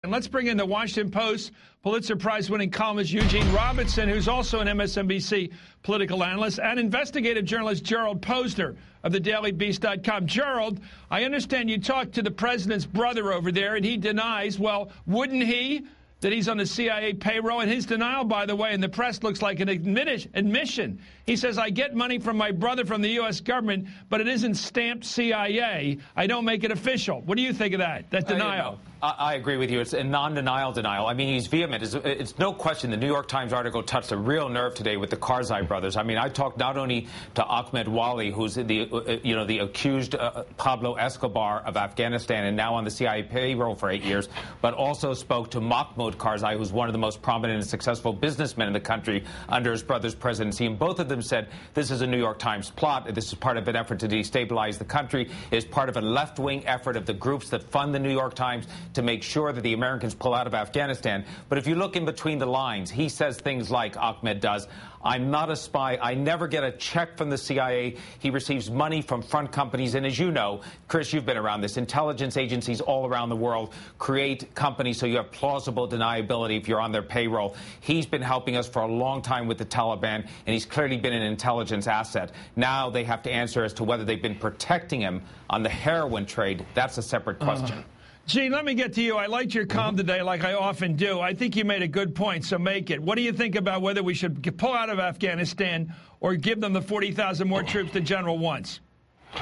And let's bring in the Washington Post Pulitzer Prize-winning columnist Eugene Robinson, who's also an MSNBC political analyst, and investigative journalist Gerald Posner of thedailybeast.com. Gerald, I understand you talked to the president's brother over there, and he denies, well, wouldn't he, that he's on the CIA payroll? And his denial, by the way, in the press looks like an admission. He says, I get money from my brother from the U.S. government, but it isn't stamped CIA. I don't make it official. What do you think of that denial? I agree with you. It's a non-denial denial. I mean, he's vehement. It's no question the New York Times article touched a real nerve today with the Karzai brothers. I mean, I talked not only to Ahmed Wali, who's the accused Pablo Escobar of Afghanistan and now on the CIA payroll for 8 years, but also spoke to Mahmoud Karzai, who's one of the most prominent and successful businessmen in the country under his brother's presidency. And both of them said this is a New York Times plot. This is part of an effort to destabilize the country. It is part of a left-wing effort of the groups that fund the New York Times to make sure that the Americans pull out of Afghanistan. But if you look in between the lines, he says things like Ahmed does, I'm not a spy. I never get a check from the CIA. He receives money from front companies. And as you know, Chris, you've been around this, intelligence agencies all around the world create companies so you have plausible deniability if you're on their payroll. He's been helping us for a long time with the Taliban, and he's clearly been an intelligence asset. Now they have to answer as to whether they've been protecting him on the heroin trade. That's a separate question. Gene, let me get to you. I liked your column today, like I often do. I think you made a good point, so make it. What do you think about whether we should pull out of Afghanistan or give them the 40,000 more troops the general wants?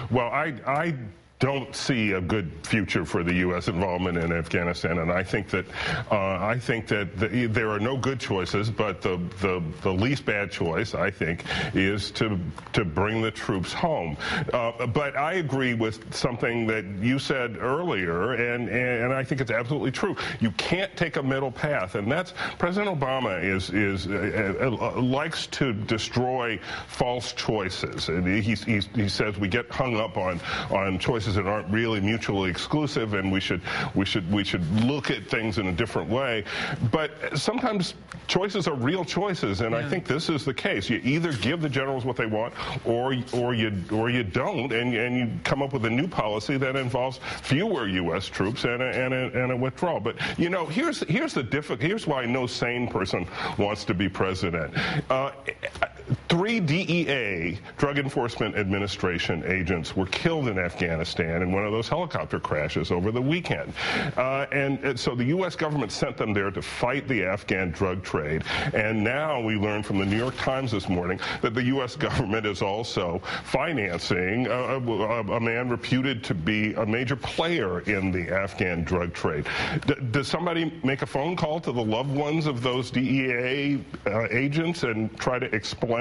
Well, I don't see a good future for the U.S. involvement in Afghanistan, and I think that there are no good choices, but the least bad choice, I think, is to bring the troops home. But I agree with something that you said earlier, and I think it's absolutely true. You can't take a middle path, and that's President Obama likes to destroy false choices, and he says we get hung up on choices that aren't really mutually exclusive, and we should look at things in a different way. But sometimes choices are real choices, and I think this is the case. You either give the generals what they want, or you don't, and you come up with a new policy that involves fewer U.S. troops and a withdrawal. But you know, here's why no sane person wants to be president. 3 DEA, Drug Enforcement Administration agents, were killed in Afghanistan in one of those helicopter crashes over the weekend. And so the U.S. government sent them there to fight the Afghan drug trade. And now we learned from the New York Times this morning that the U.S. government is also financing a man reputed to be a major player in the Afghan drug trade. Does somebody make a phone call to the loved ones of those DEA agents and try to explain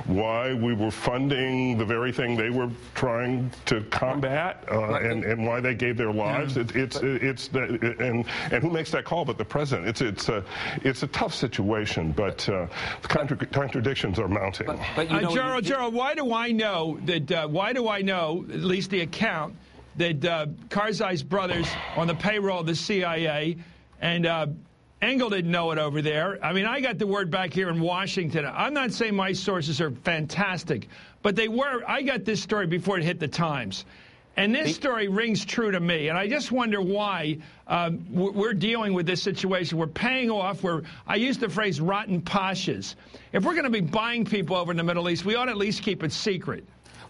why we were funding the very thing they were trying to combat, and why they gave their lives? And who makes that call but the president? It's a tough situation, but contradictions are mounting. But you know, Gerald, why do I know that? Why do I know, at least the account, that Karzai's brothers on the payroll of the CIA, and Engel didn't know it over there. I mean, I got the word back here in Washington. I'm not saying my sources are fantastic, but they were. I got this story before it hit the Times. And this story rings true to me. And I just wonder why we're dealing with this situation. We're paying off. I use the phrase rotten pashas. If we're going to be buying people over in the Middle East, we ought to at least keep it secret.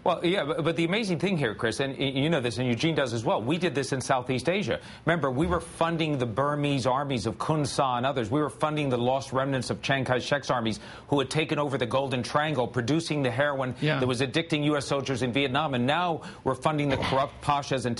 Well, yeah, but the amazing thing here, Chris, and you know this, and Eugene does as well, we did this in Southeast Asia. Remember, we were funding the Burmese armies of Kun Sa and others. We were funding the lost remnants of Chiang Kai-shek's armies who had taken over the Golden Triangle, producing the heroin that was addicting U.S. soldiers in Vietnam. And now we're funding the corrupt pashas and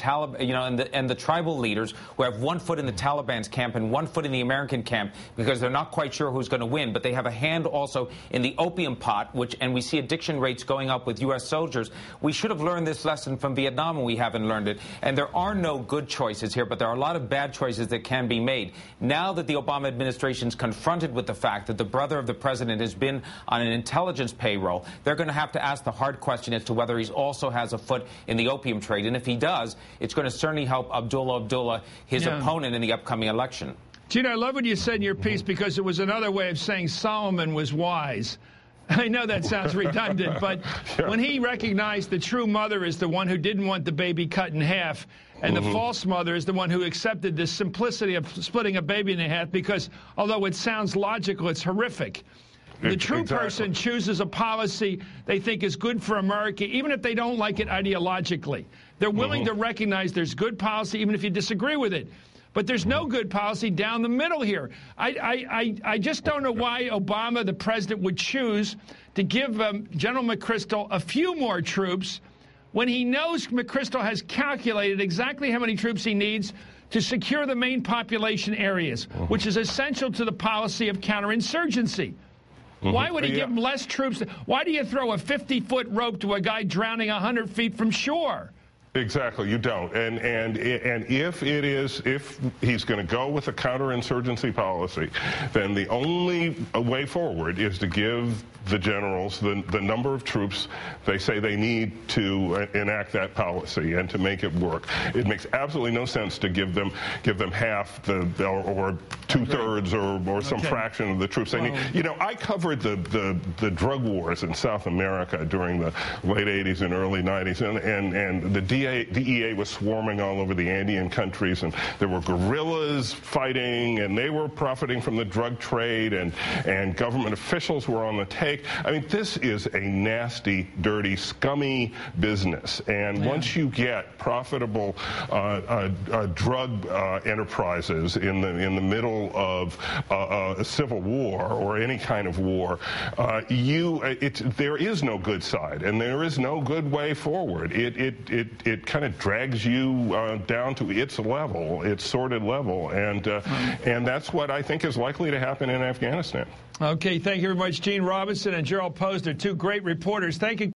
and the tribal leaders who have one foot in the Taliban's camp and one foot in the American camp because they're not quite sure who's going to win. But they have a hand also in the opium pot, and we see addiction rates going up with U.S. soldiers. We should have learned this lesson from Vietnam, and we haven't learned it. And there are no good choices here, but there are a lot of bad choices that can be made. Now that the Obama administration's confronted with the fact that the brother of the president has been on an intelligence payroll, they're going to have to ask the hard question as to whether he also has a foot in the opium trade. And if he does, it's going to certainly help Abdullah, his opponent in the upcoming election. Gina, I love what you said in your piece, because it was another way of saying Solomon was wise. I know that sounds redundant, but when he recognized the true mother is the one who didn't want the baby cut in half, And the false mother is the one who accepted the simplicity of splitting a baby in half because, although it sounds logical, it's horrific. The true person chooses a policy they think is good for America, even if they don't like it ideologically. They're willing to recognize there's good policy, even if you disagree with it. But there's no good policy down the middle here. I just don't know why Obama, the president, would choose to give General McChrystal a few more troops when he knows McChrystal has calculated exactly how many troops he needs to secure the main population areas, which is essential to the policy of counterinsurgency. Why would he give him less troops? Why do you throw a 50-foot rope to a guy drowning 100 feet from shore? Exactly, you don't. And if he's going to go with a counterinsurgency policy, then the only way forward is to give the generals the number of troops they say they need to enact that policy and to make it work. It makes absolutely no sense to give them half or two-thirds or some fraction of the troops they need. You know, I covered the drug wars in South America during the late 80s and early 90s, and the DEA was swarming all over the Andean countries, and there were guerrillas fighting, and they were profiting from the drug trade, and government officials were on the take. I mean, this is a nasty, dirty, scummy business, and once you get profitable drug enterprises in the middle of a civil war or any kind of war, there is no good side, and there is no good way forward. It kind of drags you down to its level, its sordid level, and that's what I think is likely to happen in Afghanistan. Okay, thank you very much, Gene Robinson and Gerald Posner, two great reporters. Thank you.